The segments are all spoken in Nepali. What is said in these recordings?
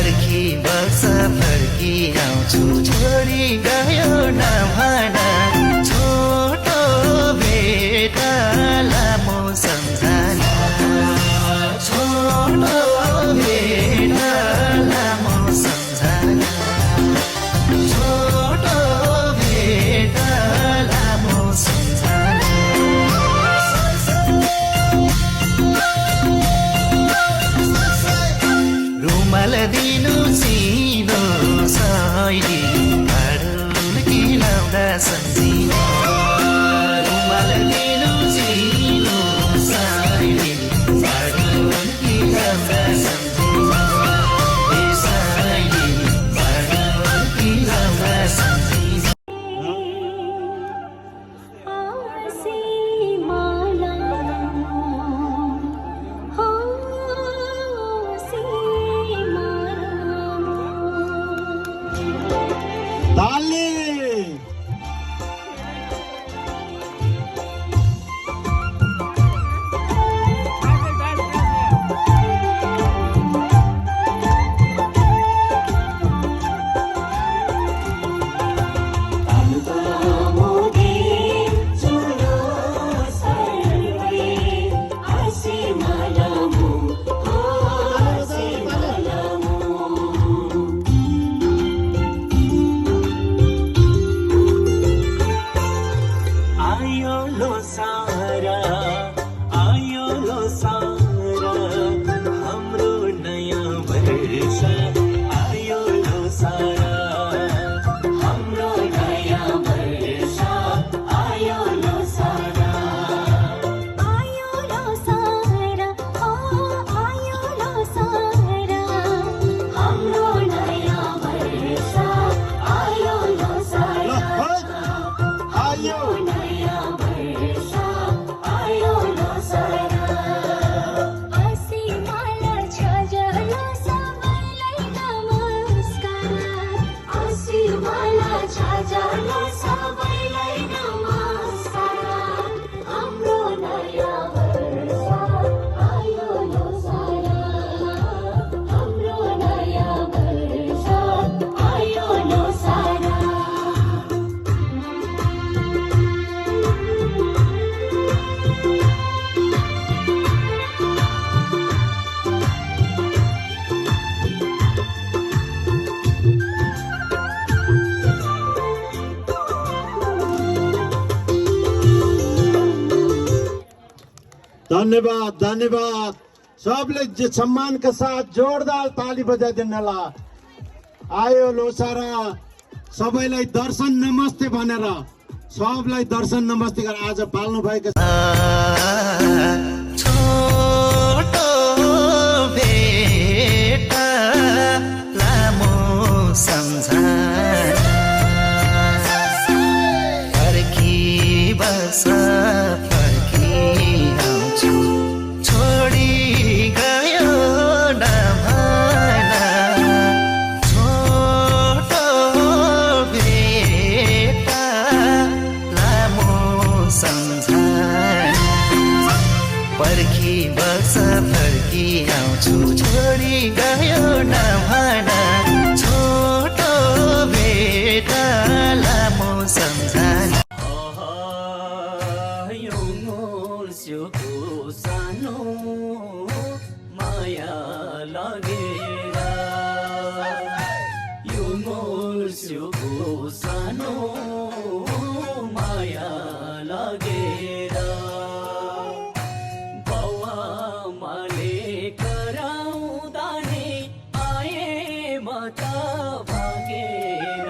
फर्की बस फर्की आउँछु छोडी गयो नभन छोटो भेट लामो सम्झना छोटो भेट लामो सम्झना छोटो भेट लामो सम्झना रुमाल दिनु सिनो सैली अरुण किलाउँदा सम्झिनु रुमाल दिनु सिनो सैली अरुण किलाउँदा सम्झिनु ए सैली अरुण किलाउँदा सम्झिनु धन्यवाद धन्यवाद सबले सम्मान के साथ जोरदार ताली बजाइदिनुला आयो लोसारा सबैलाई दर्शन नमस्ते भनेर सबलाई दर्शन नमस्ते गरेर आज पाल्नु भएको छोटो भेट लामो सम्झना फर्की बस छोडी गयो नभन छोटो भेट लामो सम्झना पर्खी बस फर्की आउँछु छोडी गयो नभन छोटो भेट लामो सम्झना सानो माया लगेर यो मोर्स्योको सानो माया लगेर बाउआमाले कराउँदा नि आए म त भागेर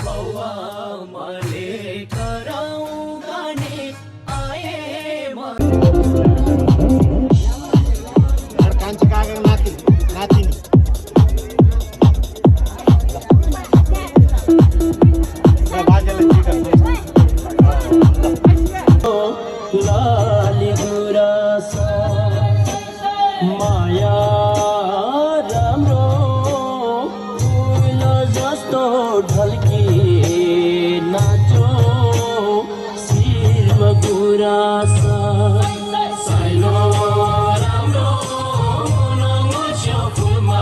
बाउआमाले कराउँदा नि आए म माया राम्रो फुल जस्तो ढल्की नाचो शिरमा गुराँस सानो राम्रो नमुच्यो फुलमा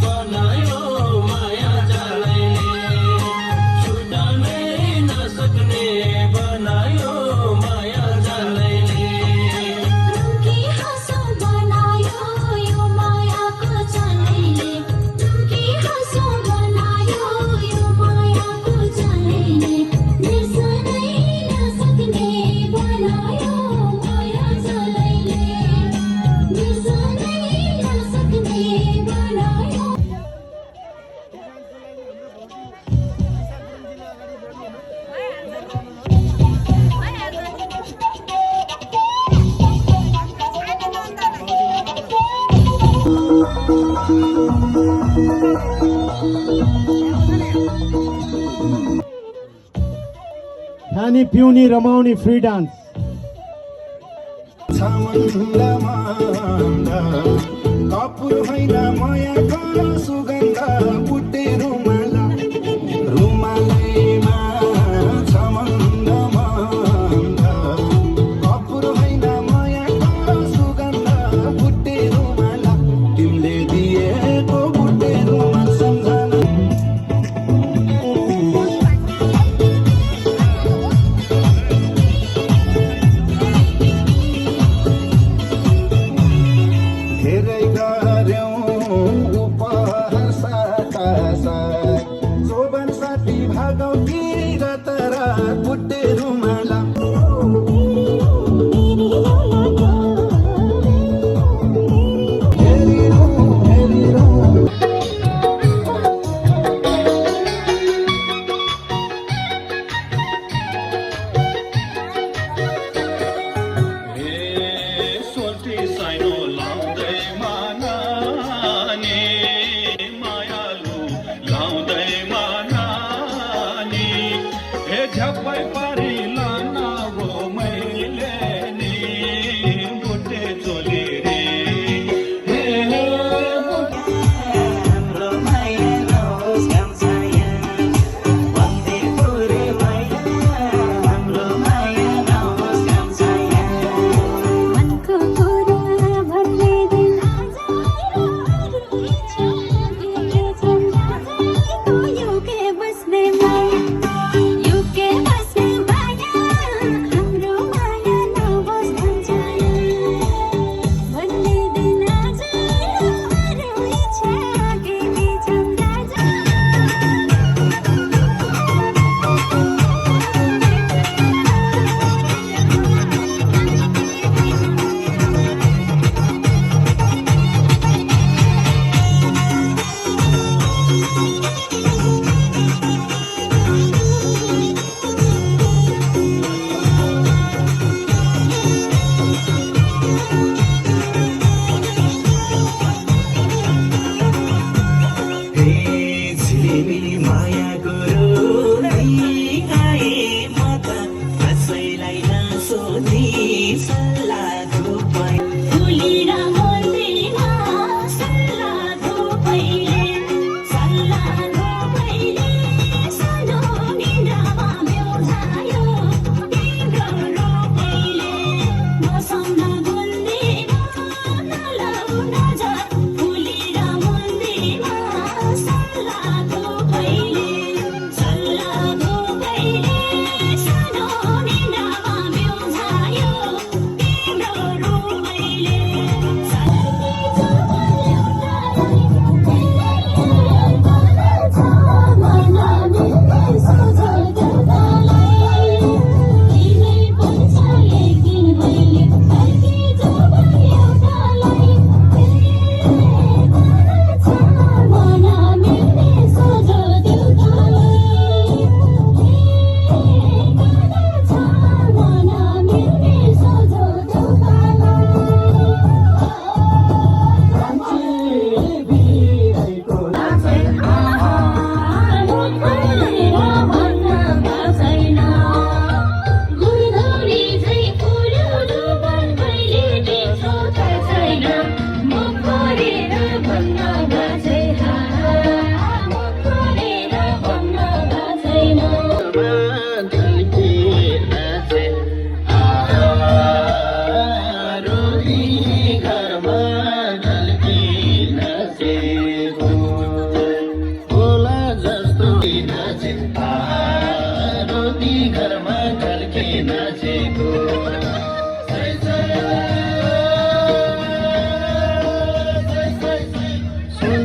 बनायो माया जालैले छुटाउनै नसक्ने बनायो माया जालैले रुखी हाँसो बनायो यो मायाको जालैले रुखी हाँसो बनायो यो मायाको जालैले बिर्सनै नसक्ने बनायो माया जालैले बिर्सनै नसक्ने बनायो खानी पिउने रमाउने फ्री डान्स कपुर होइन मायाको सुगन्ध पुटे रुमाला रुमालैमा छमन्द मन्द कपुर होइन मायाको सुगन्ध पुटे रुमाला तिमीले दिएको पुटे रुमाल सम्झना धेरै गर्यौं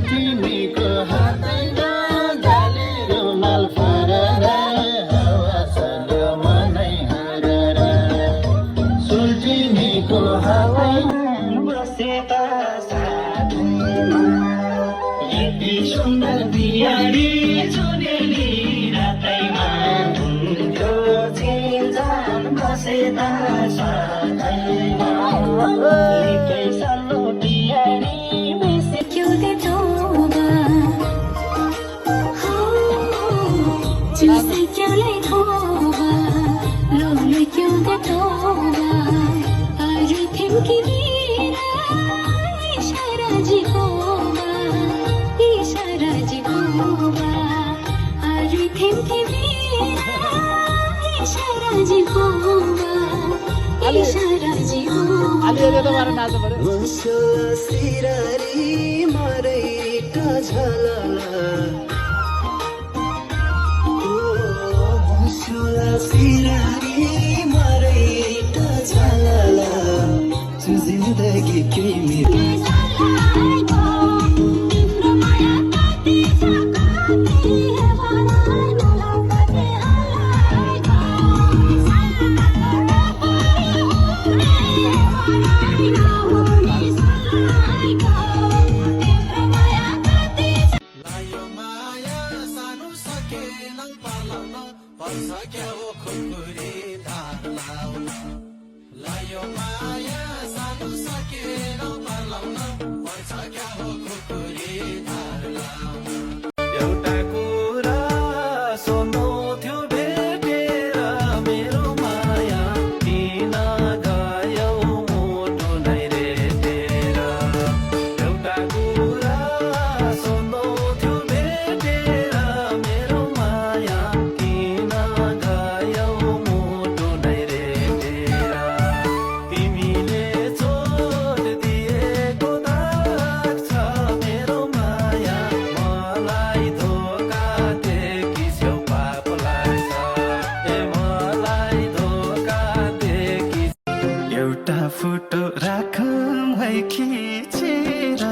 तिमीको हातैमा डाले रुमाल फरर हावा चल्यो मनै हरर सुल्टिनीको हावामा बसेता साथैमा यति सुन्दर बिहारी चुनेली रातैमा हुन्थ्यो चिन्जान बसेता साथैमा निकै सल्लो बिहारी क्यों तोबा हो चुसे क्यों ले तोबा लोले क्यों तोबा अरे थिम की वीरा इशारा जी होबा अरे थिम की वीरा इशारा जी होबा सिरारी मरेका झलला सिरारी मरेका झलला जिन्दगी के मेरो एउटा कुरा सोध्नु थियो भेटेर मेरो माया किन गयौ मुटु नै रेटेर एउटा कुरा सोध्नु थियो भेटेर मेरो माया किन गयौ मुटु नै रेटेर तिमीले छोड दिएको दाग छ मेरो माया मलाई धोका देखिस्यौ पाप लाग्छ ए मलाई धोका देखि एउटा फोटो राखौँ है खिचेर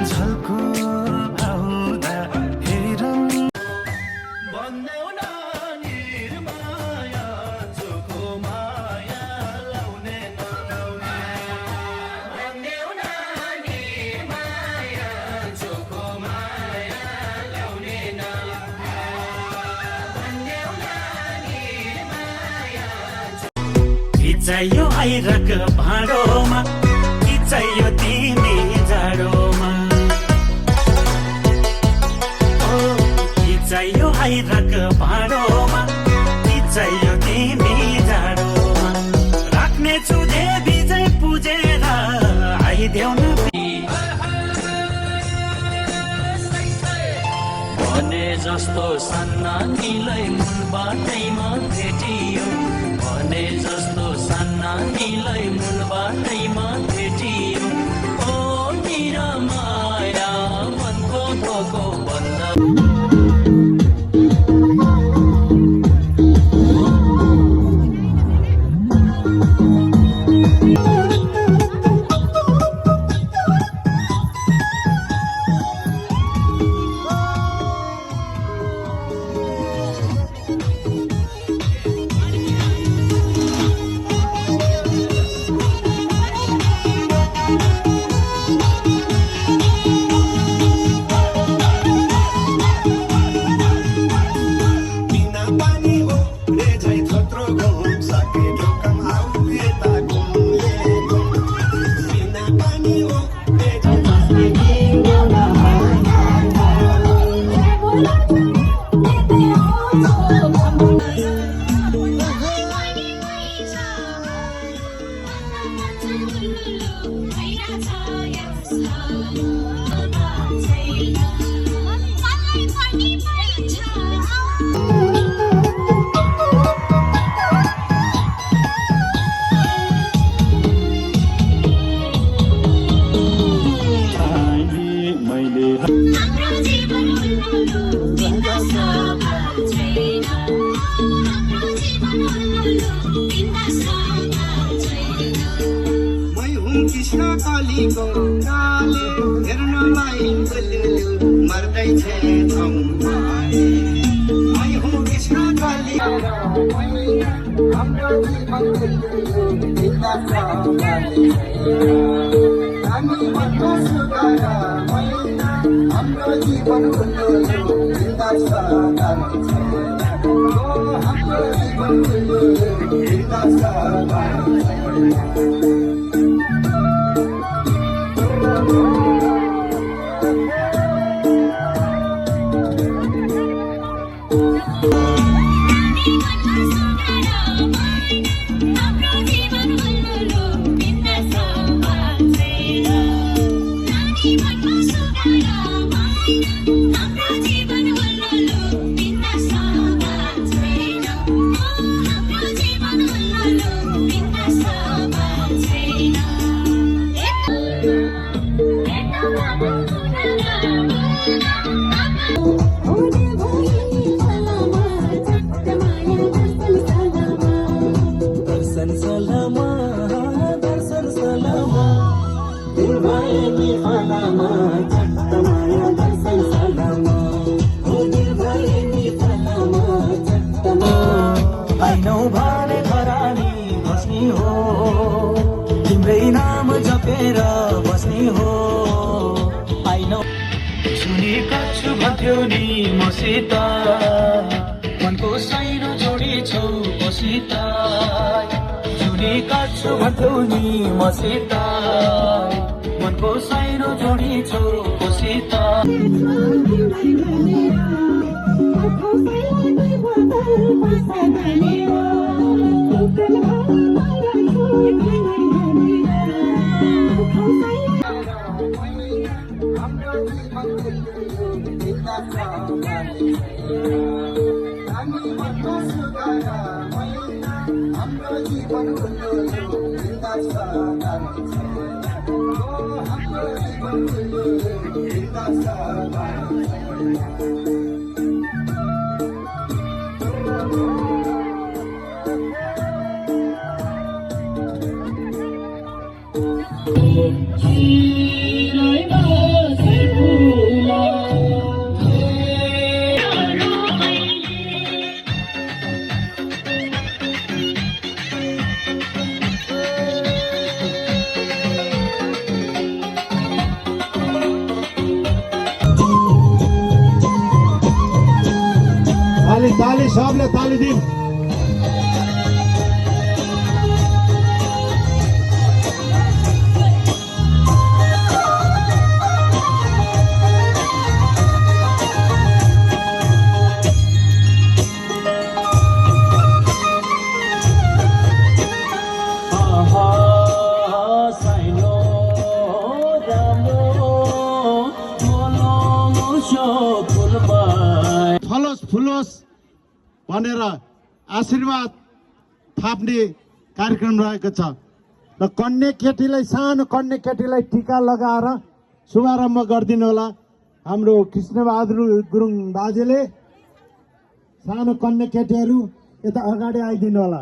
झल्को आउँदा हेरौँ भन्देऊ न निर्माया चोखो माया लाउने नलाउने भन्देऊ न निर्माया चोखो माया लाउने नलाउने भन्देऊ न निर्माया खिचाइयो आइरक भाँडोमा खिचाइयो तिमी जाडोमा खिचाइयो आइरक भाँडोमा खिचाइयो तिमी जाडोमा राख्नेछु देवी जय पुजेर आइदेऊ न भने जस्तो सन्नानीलाई मुनबाटैमा भेटियो भने जस्तो सन्नानीलाई मुनबाटैमा भेटियो ओ मेरा माया मनको धोको भन्दा कृष्ण कलीको काले हेर्नलाई गुलुलु मर्दैछ थम्माले मै हुँ कृष्ण कली हाम्रो जीवन गुलुलु बिताउँछ हामी मनको सुगर मैना हाम्रो जीवन गुलुलु बिताउँछ हाम्रो जीवन गुलुलु बिताउँछ आइनौ भने खरानी बस्ने हो तिम्रै नाम जपेर बस्ने हो आइनौ सुनेका छु भन्थ्यौ नि मसित मनको साइनो जोडी छौ मसित सुनेका छु भन्थ्यौ नि मसित मनको साइनो जोडी छौ मसित ताली ताली सबले ताली दिउँ फलोस् फुलोस् भनेर आशीर्वाद थाप्ने कार्यक्रम रहेको छ र कन्या केटीलाई सानो कन्या केटीलाई टिका लगाएर शुभारम्भ गरिदिनु होला हाम्रो कृष्णबहादुर गुरुङ बाजेले सानो कन्या केटीहरू यता अगाडि आइदिनु होला